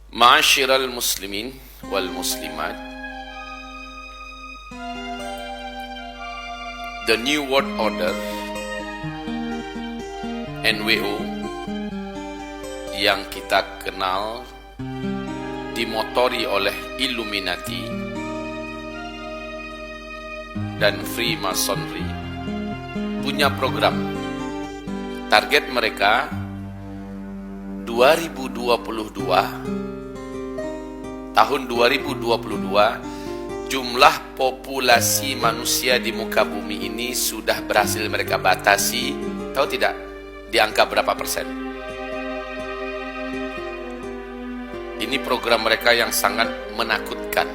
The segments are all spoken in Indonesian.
Ma'asyiral muslimin wal muslimat, the New World Order NWO yang kita kenal dimotori oleh Illuminati dan Freemasonry punya program. Target mereka 2022, jumlah populasi manusia di muka bumi ini sudah berhasil mereka batasi, tahu tidak? Di angka berapa persen? Ini program mereka yang sangat menakutkan.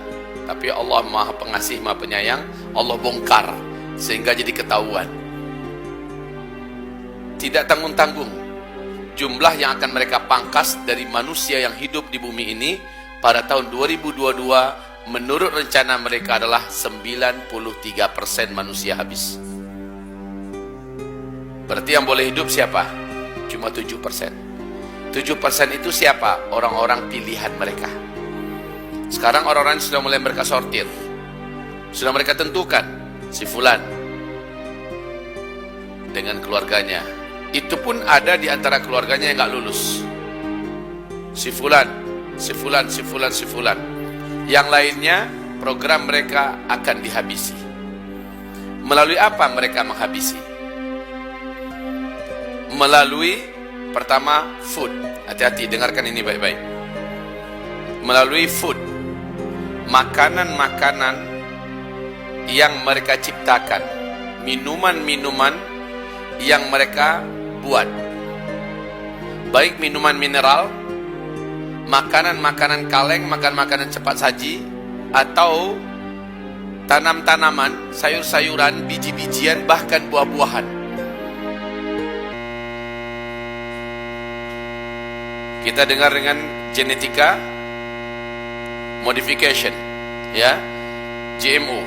Tapi Allah Maha Pengasih, Maha Penyayang, Allah bongkar sehingga jadi ketahuan. Tidak tanggung-tanggung jumlah yang akan mereka pangkas dari manusia yang hidup di bumi ini pada tahun 2022 menurut rencana mereka adalah 93% manusia habis. Berarti yang boleh hidup siapa? Cuma 7%. 7% itu siapa? Orang-orang pilihan mereka. Sekarang orang-orang sudah mulai mereka sortir. Sudah mereka tentukan si fulan dengan keluarganya. Itu pun ada di antara keluarganya yang gak lulus. Si fulan. Yang lainnya program mereka akan dihabisi. Melalui apa mereka menghabisi? Melalui pertama food. Hati-hati, dengarkan ini baik-baik. Melalui food, makanan-makanan yang mereka ciptakan, minuman-minuman yang mereka buat, baik minuman mineral, makanan-makanan kaleng, makanan-makanan cepat saji, atau tanam-tanaman, sayur-sayuran, biji-bijian, bahkan buah-buahan. Kita dengar dengan genetika modification, ya, GMO.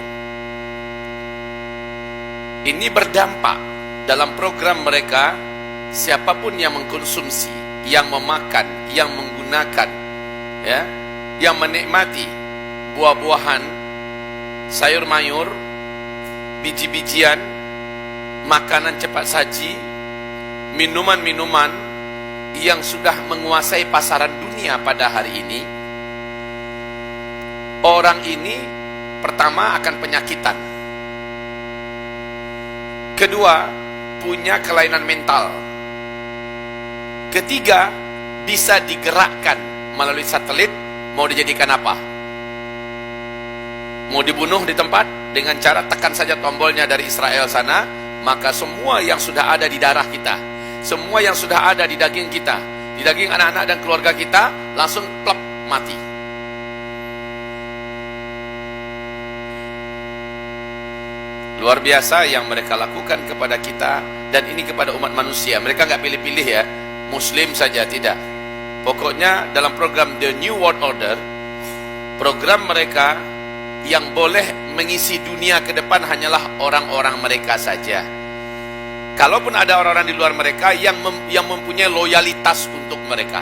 Ini berdampak dalam program mereka. Siapapun yang mengkonsumsi, yang memakan, yang menggunakan, ya, yang menikmati buah-buahan, sayur-mayur, biji-bijian, makanan cepat saji, minuman-minuman yang sudah menguasai pasaran dunia pada hari ini, orang ini pertama akan penyakitan, kedua punya kelainan mental, ketiga bisa digerakkan melalui satelit. Mau dijadikan apa? Mau dibunuh di tempat dengan cara tekan saja tombolnya dari Israel sana, maka semua yang sudah ada di darah kita, semua yang sudah ada di daging kita, di daging anak-anak dan keluarga kita, langsung plep, mati. Luar biasa yang mereka lakukan kepada kita, dan ini kepada umat manusia. Mereka nggak pilih-pilih ya, Muslim saja, tidak. Pokoknya dalam program The New World Order, program mereka yang boleh mengisi dunia ke depan hanyalah orang-orang mereka saja. Kalaupun ada orang-orang di luar mereka yang mempunyai loyalitas untuk mereka,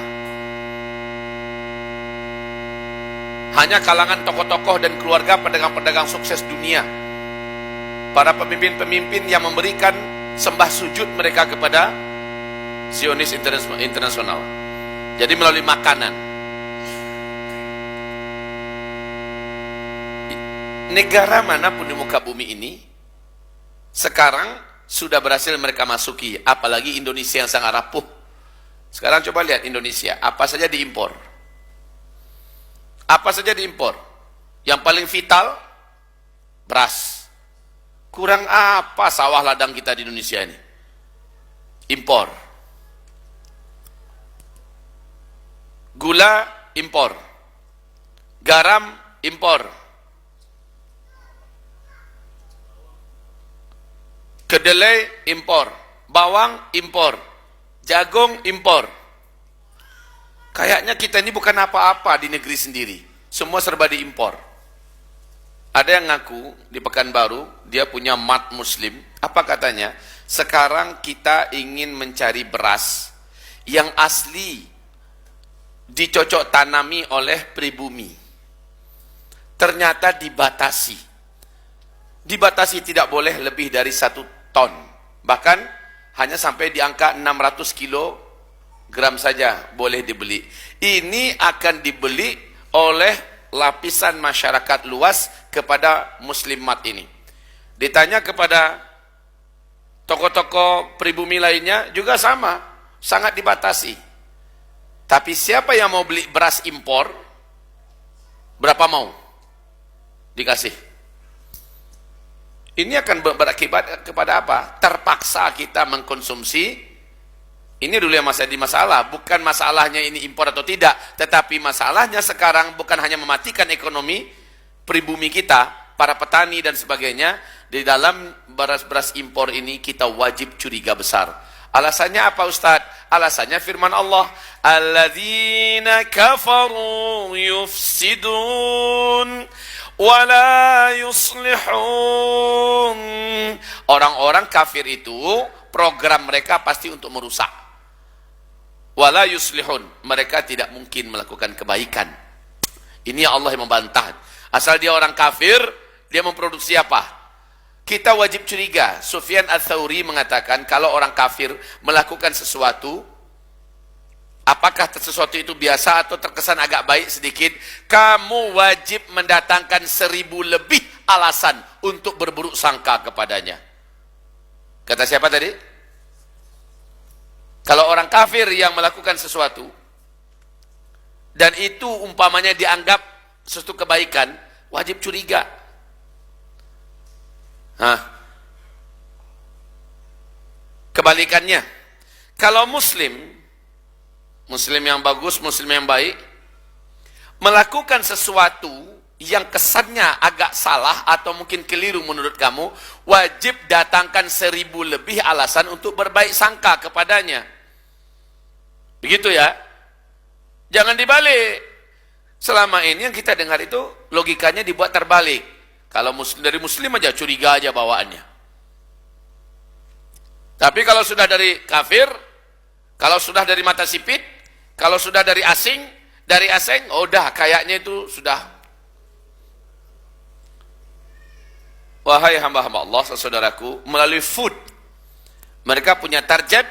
hanya kalangan tokoh-tokoh dan keluarga pedagang-pedagang sukses dunia, para pemimpin-pemimpin yang memberikan sembah sujud mereka kepada Zionis internasional. Jadi melalui makanan. Negara manapun di muka bumi ini sekarang sudah berhasil mereka masuki, apalagi Indonesia yang sangat rapuh. Sekarang coba lihat Indonesia, apa saja diimpor. Apa saja diimpor. Yang paling vital, beras. Kurang apa sawah ladang kita di Indonesia ini? Impor. Gula, impor. Garam, impor. Kedelai, impor. Bawang, impor. Jagung, impor. Kayaknya kita ini bukan apa-apa di negeri sendiri. Semua serba diimpor. Ada yang ngaku di Pekanbaru, dia punya mat muslim. Apa katanya? Sekarang kita ingin mencari beras yang asli, dicocok tanami oleh pribumi. Ternyata dibatasi. Dibatasi tidak boleh lebih dari 1 ton. Bahkan hanya sampai di angka 600 kilogram saja boleh dibeli. Ini akan dibeli oleh lapisan masyarakat luas kepada muslimat ini. Ditanya kepada toko-toko pribumi lainnya juga sama, sangat dibatasi. Tapi siapa yang mau beli beras impor, berapa mau dikasih? Ini akan berakibat kepada apa? Terpaksa kita mengkonsumsi. Ini dulu yang masih masalah, bukan masalahnya ini impor atau tidak, tetapi masalahnya sekarang bukan hanya mematikan ekonomi pribumi kita, para petani dan sebagainya. Di dalam beras-beras impor ini kita wajib curiga besar. Alasannya apa Ustadz? Alasannya firman Allah, alladzina kafaru yufsidun wala yuslihun. Orang-orang kafir itu program mereka pasti untuk merusak. Wala yuslihun, mereka tidak mungkin melakukan kebaikan. Ini Allah yang membantah. Asal dia orang kafir, dia memproduksi apa? Kita wajib curiga. Sufyan Ats-Tsauri mengatakan kalau orang kafir melakukan sesuatu, apakah sesuatu itu biasa atau terkesan agak baik sedikit, kamu wajib mendatangkan 1000 lebih alasan untuk berburuk sangka kepadanya. Kata siapa tadi? Kalau orang kafir yang melakukan sesuatu dan itu umpamanya dianggap sesuatu kebaikan, wajib curiga. Kebalikannya, kalau muslim yang bagus, muslim yang baik, melakukan sesuatu yang kesannya agak salah atau mungkin keliru menurut kamu, wajib datangkan 1000 lebih alasan untuk berbaik sangka kepadanya. Begitu ya. Jangan dibalik. Selama ini yang kita dengar itu logikanya dibuat terbalik. Kalau dari muslim aja curiga aja bawaannya. Tapi kalau sudah dari kafir, kalau sudah dari mata sipit, kalau sudah dari asing, oh dah kayaknya itu sudah. Wahai hamba-hamba Allah, saudaraku, melalui food, mereka punya target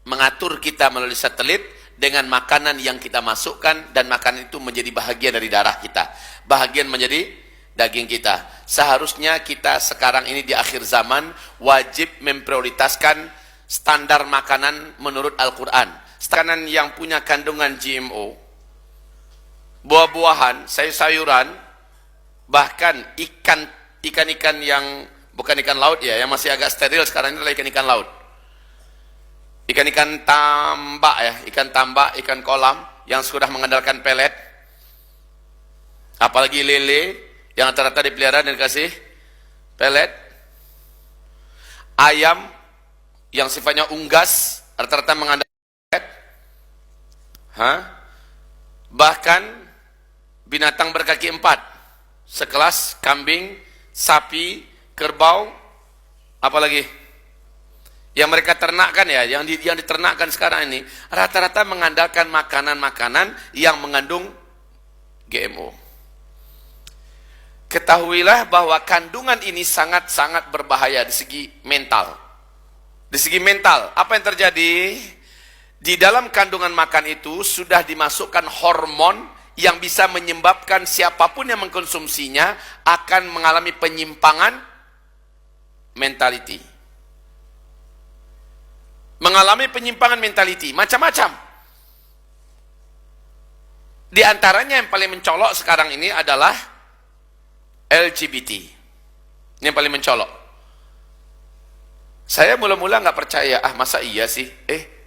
mengatur kita melalui satelit dengan makanan yang kita masukkan, dan makanan itu menjadi bahagian dari darah kita, bahagian menjadi daging kita. Seharusnya kita sekarang ini di akhir zaman wajib memprioritaskan standar makanan menurut Al-Quran. Makanan yang punya kandungan GMO, buah-buahan, sayur-sayuran, bahkan ikan-ikan yang bukan ikan laut ya, yang masih agak steril sekarang ini adalah ikan-ikan laut. Ikan-ikan tambak ya, ikan tambak, ikan kolam yang sudah mengandalkan pelet, apalagi lele yang rata-rata dipelihara dan dikasih pelet, ayam yang sifatnya unggas rata-rata mengandalkan pelet, bahkan binatang berkaki 4 sekelas kambing, sapi, kerbau, apalagi yang mereka ternakkan ya, yang diternakkan sekarang ini rata-rata mengandalkan makanan-makanan yang mengandung GMO. Ketahuilah bahwa kandungan ini sangat-sangat berbahaya di segi mental. Di segi mental, apa yang terjadi? Di dalam kandungan makan itu sudah dimasukkan hormon yang bisa menyebabkan siapapun yang mengkonsumsinya akan mengalami penyimpangan mentality. Mengalami penyimpangan mentality, macam-macam. Di antaranya yang paling mencolok sekarang ini adalah LGBT. Ini yang paling mencolok. Saya mula-mula nggak percaya, masa iya sih?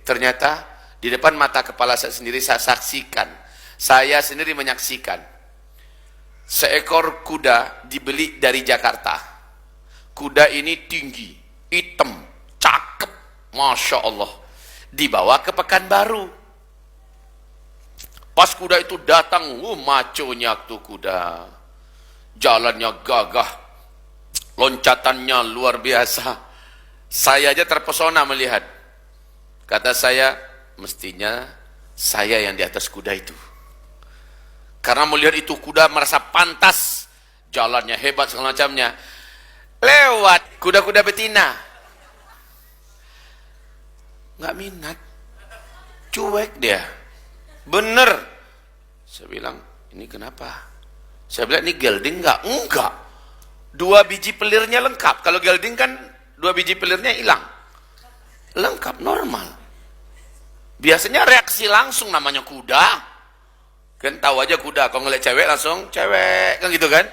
Ternyata di depan mata kepala saya sendiri saya saksikan. Saya sendiri menyaksikan. Seekor kuda dibeli dari Jakarta. Kuda ini tinggi, hitam, cakep, Masya Allah. Dibawa ke Pekanbaru. Pas kuda itu datang, maconya tuh kuda. Jalannya gagah, loncatannya luar biasa. Saya aja terpesona melihat. Kata saya, mestinya Saya yang di atas kuda itu. Karena melihat itu kuda merasa pantas, jalannya hebat segala macamnya. Lewat kuda-kuda betina. Nggak minat. Cuek dia. Bener. Saya bilang, ini kenapa? Saya bilang, ini gelding nggak? Enggak. 2 biji pelirnya lengkap. Kalau gelding kan 2 biji pelirnya hilang. Lengkap, normal. Biasanya reaksi langsung, namanya kuda. Kan tahu aja kuda, kalau ngeliat cewek langsung cewek, kan gitu kan?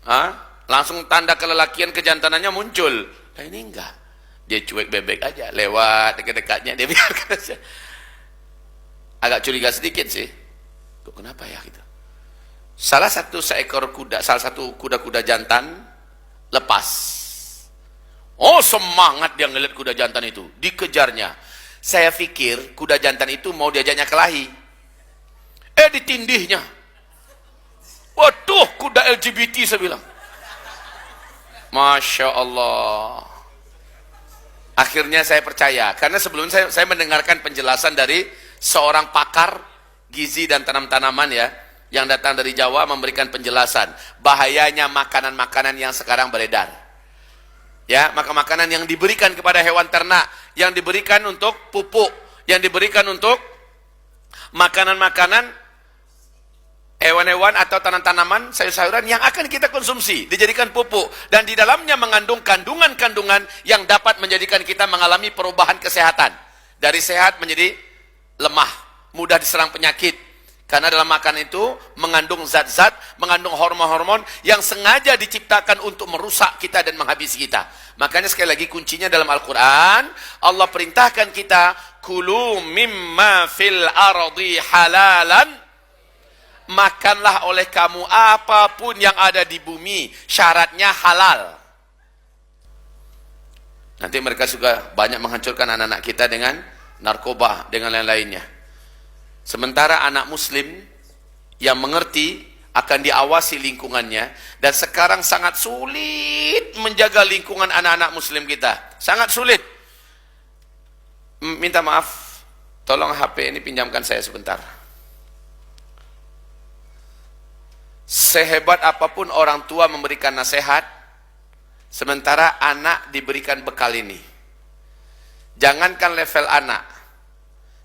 Hah? Langsung tanda kelelakian kejantanannya muncul. Nah ini enggak. Dia cuek bebek aja, lewat dekat-dekatnya dia biarkan aja. Agak curiga sedikit sih. Kok kenapa ya gitu? Salah satu kuda-kuda jantan lepas. Oh, semangat dia ngeliat kuda jantan itu, dikejarnya. Saya pikir kuda jantan itu mau diajaknya kelahi. Ditindihnya. Waduh, kuda LGBT saya bilang. Masya Allah. Akhirnya saya percaya, karena sebelumnya saya mendengarkan penjelasan dari seorang pakar gizi dan tanam-tanaman ya, yang datang dari Jawa memberikan penjelasan bahayanya makanan-makanan yang sekarang beredar. Ya, makanan yang diberikan kepada hewan ternak, yang diberikan untuk pupuk, yang diberikan untuk makanan-makanan hewan-hewan atau tanaman-tanaman, sayur-sayuran yang akan kita konsumsi, dijadikan pupuk, dan di dalamnya mengandung kandungan-kandungan yang dapat menjadikan kita mengalami perubahan kesehatan. Dari sehat menjadi lemah, mudah diserang penyakit. Karena dalam makanan itu mengandung zat-zat, mengandung hormon-hormon yang sengaja diciptakan untuk merusak kita dan menghabisi kita. Makanya sekali lagi kuncinya dalam Al-Quran, Allah perintahkan kita, kulu mimma fil ardi halalan, makanlah oleh kamu apapun yang ada di bumi, syaratnya halal. Nanti mereka juga banyak menghancurkan anak-anak kita dengan narkoba, dengan lain-lainnya. Sementara anak muslim yang mengerti akan diawasi lingkungannya, dan sekarang sangat sulit menjaga lingkungan anak-anak muslim kita. Sangat sulit. Minta maaf, tolong HP ini pinjamkan saya sebentar. Sehebat apapun orang tua memberikan nasihat, sementara anak diberikan bekal ini. Jangankan level anak,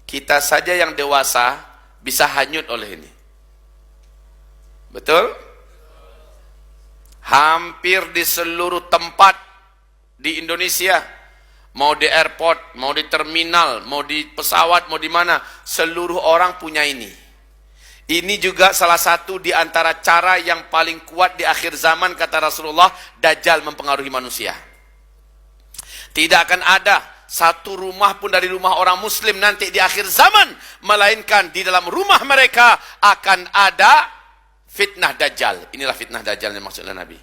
kita saja yang dewasa bisa hanyut oleh ini. Betul? Hampir di seluruh tempat di Indonesia, mau di airport, mau di terminal, mau di pesawat, mau di mana, seluruh orang punya ini. Ini juga salah satu di antara cara yang paling kuat di akhir zaman, kata Rasulullah, Dajjal mempengaruhi manusia. Tidak akan ada satu rumah pun dari rumah orang muslim nanti di akhir zaman, melainkan di dalam rumah mereka akan ada fitnah Dajjal. Inilah fitnah Dajjal yang maksudnya Nabi.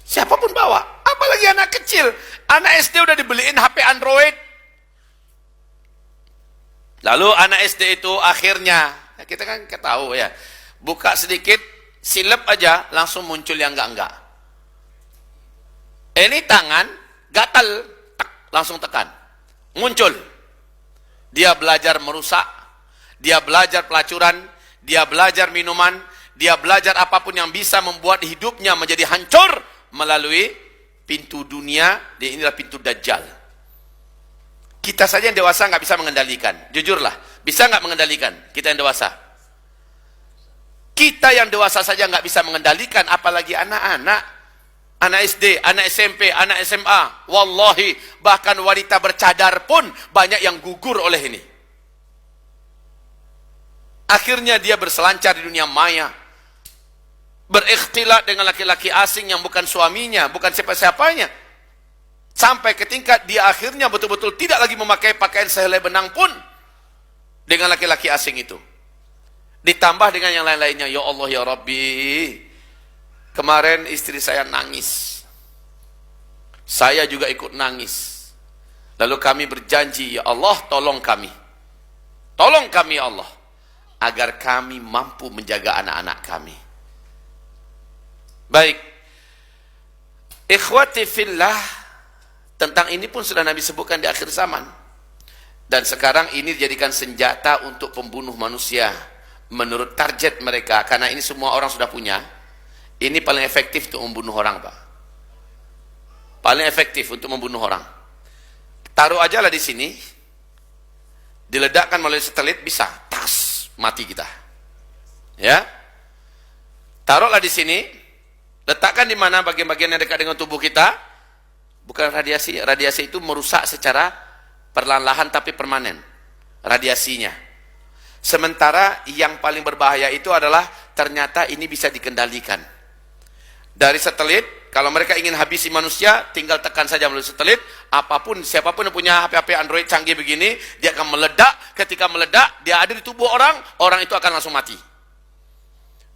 Siapapun bawa, apalagi anak kecil. Anak SD udah dibeliin HP Android. Lalu anak SD itu akhirnya, kita kan tahu ya, buka sedikit, silep aja, langsung muncul yang enggak-enggak. Ini tangan, gatal, langsung tekan. Muncul. Dia belajar merusak, dia belajar pelacuran, dia belajar minuman, dia belajar apapun yang bisa membuat hidupnya menjadi hancur melalui pintu dunia, inilah pintu Dajjal. Kita saja yang dewasa nggak bisa mengendalikan. Jujurlah, bisa nggak mengendalikan? Kita yang dewasa. Kita yang dewasa saja nggak bisa mengendalikan, apalagi anak-anak, anak SD, anak SMP, anak SMA. Wallahi, bahkan wanita bercadar pun banyak yang gugur oleh ini. Akhirnya dia berselancar di dunia maya, berikhtilat dengan laki-laki asing yang bukan suaminya, bukan siapa-siapanya. Sampai ke tingkat dia akhirnya betul-betul tidak lagi memakai pakaian sehelai benang pun dengan laki-laki asing itu. Ditambah dengan yang lain-lainnya. Ya Allah ya Rabbi, kemarin istri saya nangis, saya juga ikut nangis. Lalu kami berjanji, ya Allah tolong kami ya Allah, agar kami mampu menjaga anak-anak kami. Baik, ikhwati fillah, tentang ini pun sudah Nabi sebutkan di akhir zaman. Dan sekarang ini dijadikan senjata untuk pembunuh manusia. Menurut target mereka, karena ini semua orang sudah punya, ini paling efektif untuk membunuh orang, Pak. Paling efektif untuk membunuh orang. Taruh aja lah di sini, diledakkan melalui satelit, bisa, tas, mati kita. Ya, taruhlah di sini, letakkan di mana bagian-bagian yang dekat dengan tubuh kita. Bukan radiasi, radiasi itu merusak secara perlahan-lahan tapi permanen, radiasinya. Sementara yang paling berbahaya itu adalah ternyata ini bisa dikendalikan. Dari satelit, kalau mereka ingin habisi manusia, tinggal tekan saja melalui satelit, apapun, siapapun yang punya HP-HP Android canggih begini, dia akan meledak, ketika meledak, dia ada di tubuh orang, orang itu akan langsung mati.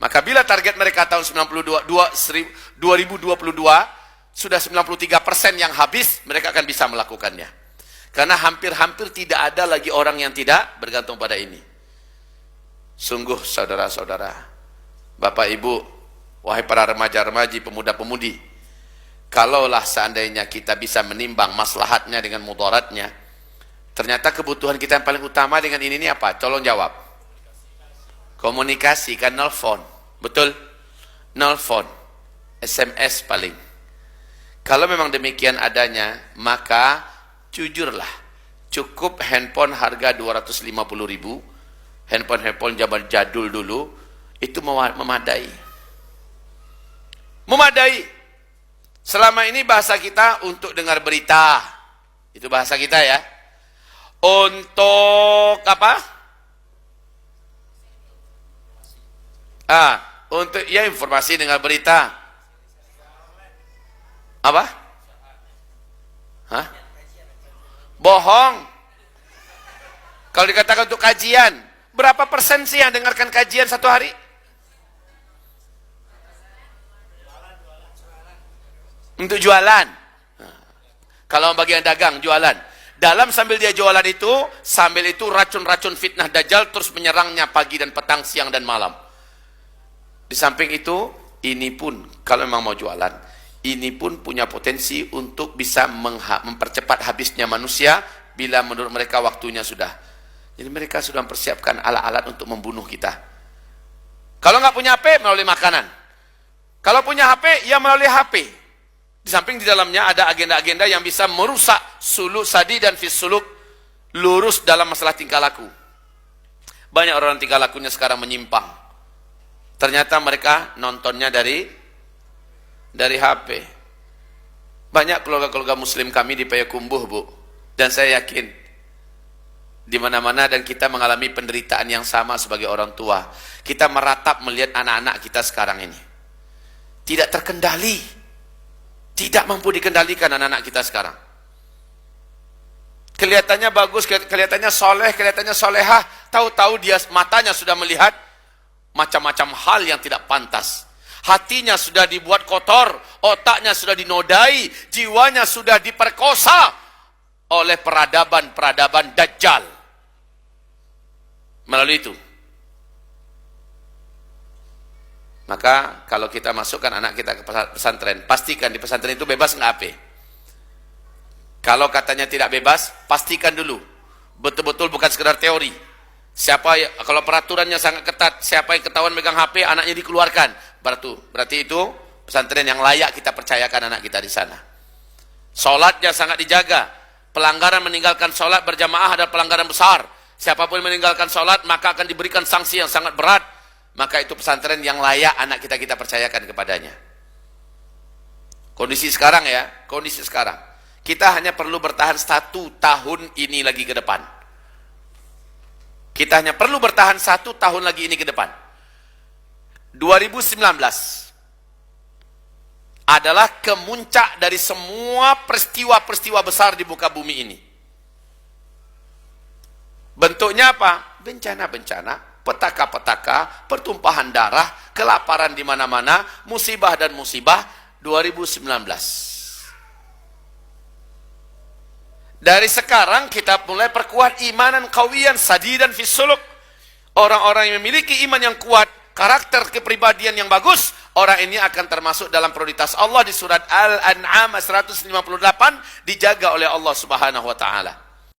Maka bila target mereka tahun 2022, sudah 93% yang habis, mereka akan bisa melakukannya. Karena hampir-hampir tidak ada lagi orang yang tidak bergantung pada ini. Sungguh saudara-saudara, Bapak Ibu, wahai para remaja-remaji, pemuda-pemudi, kalaulah seandainya kita bisa menimbang maslahatnya dengan mudaratnya, ternyata kebutuhan kita yang paling utama dengan ini apa? Tolong jawab. Komunikasi, kan nelfon. Betul? Nelfon. SMS paling. Kalau memang demikian adanya, maka jujurlah, cukup handphone harga 250.000, handphone zaman jadul dulu, itu memadai. Memadai. Selama ini bahasa kita untuk dengar berita. Itu bahasa kita ya. Untuk apa? Untuk ya informasi dengar berita. Apa? Hah? Bohong. Kalau dikatakan untuk kajian, berapa persen sih yang dengarkan kajian satu hari? Untuk jualan. Kalau bagian dagang, jualan. Dalam sambil dia jualan itu, sambil itu racun-racun fitnah dajjal terus menyerangnya pagi dan petang, siang dan malam. Di samping itu, ini pun kalau memang mau jualan, ini pun punya potensi untuk bisa mempercepat habisnya manusia bila menurut mereka waktunya sudah. Jadi mereka sudah mempersiapkan alat-alat untuk membunuh kita. Kalau nggak punya HP, melalui makanan. Kalau punya HP, ya melalui HP. Di samping di dalamnya ada agenda-agenda yang bisa merusak suluk sadi dan fisuluk, lurus dalam masalah tingkah laku. Banyak orang tingkah lakunya sekarang menyimpang. Ternyata mereka nontonnya dari HP. Banyak keluarga-keluarga muslim kami di Payakumbuh, Bu. Dan saya yakin di mana-mana dan kita mengalami penderitaan yang sama sebagai orang tua. Kita meratap melihat anak-anak kita sekarang ini. Tidak terkendali. Tidak mampu dikendalikan anak-anak kita sekarang. Kelihatannya bagus, kelihatannya soleh, kelihatannya solehah. Tahu-tahu dia matanya sudah melihat macam-macam hal yang tidak pantas. Hatinya sudah dibuat kotor, otaknya sudah dinodai, jiwanya sudah diperkosa oleh peradaban-peradaban dajjal. Melalui itu. Maka kalau kita masukkan anak kita ke pesantren, pastikan di pesantren itu bebas nggak HP. Kalau katanya tidak bebas, pastikan dulu. Betul-betul bukan sekedar teori. Kalau peraturannya sangat ketat, siapa yang ketahuan megang HP, anaknya dikeluarkan. Berarti itu pesantren yang layak kita percayakan anak kita di sana. Sholatnya sangat dijaga. Pelanggaran meninggalkan sholat berjamaah adalah pelanggaran besar. Siapapun meninggalkan sholat, maka akan diberikan sanksi yang sangat berat. Maka itu pesantren yang layak anak kita percayakan kepadanya. Kondisi sekarang ya, kondisi sekarang. Kita hanya perlu bertahan 1 tahun ini lagi ke depan. Kita hanya perlu bertahan 1 tahun lagi ini ke depan. 2019 adalah kemuncak dari semua peristiwa-peristiwa besar di muka bumi ini. Bentuknya apa? Bencana-bencana, petaka-petaka, pertumpahan darah, kelaparan di mana-mana, musibah dan musibah. 2019. Dari sekarang kita mulai perkuat imanan qawiyan sadidan fis suluk. Orang-orang yang memiliki iman yang kuat, karakter kepribadian yang bagus, orang ini akan termasuk dalam prioritas Allah di surat Al-An'am 158, dijaga oleh Allah Subhanahu wa taala.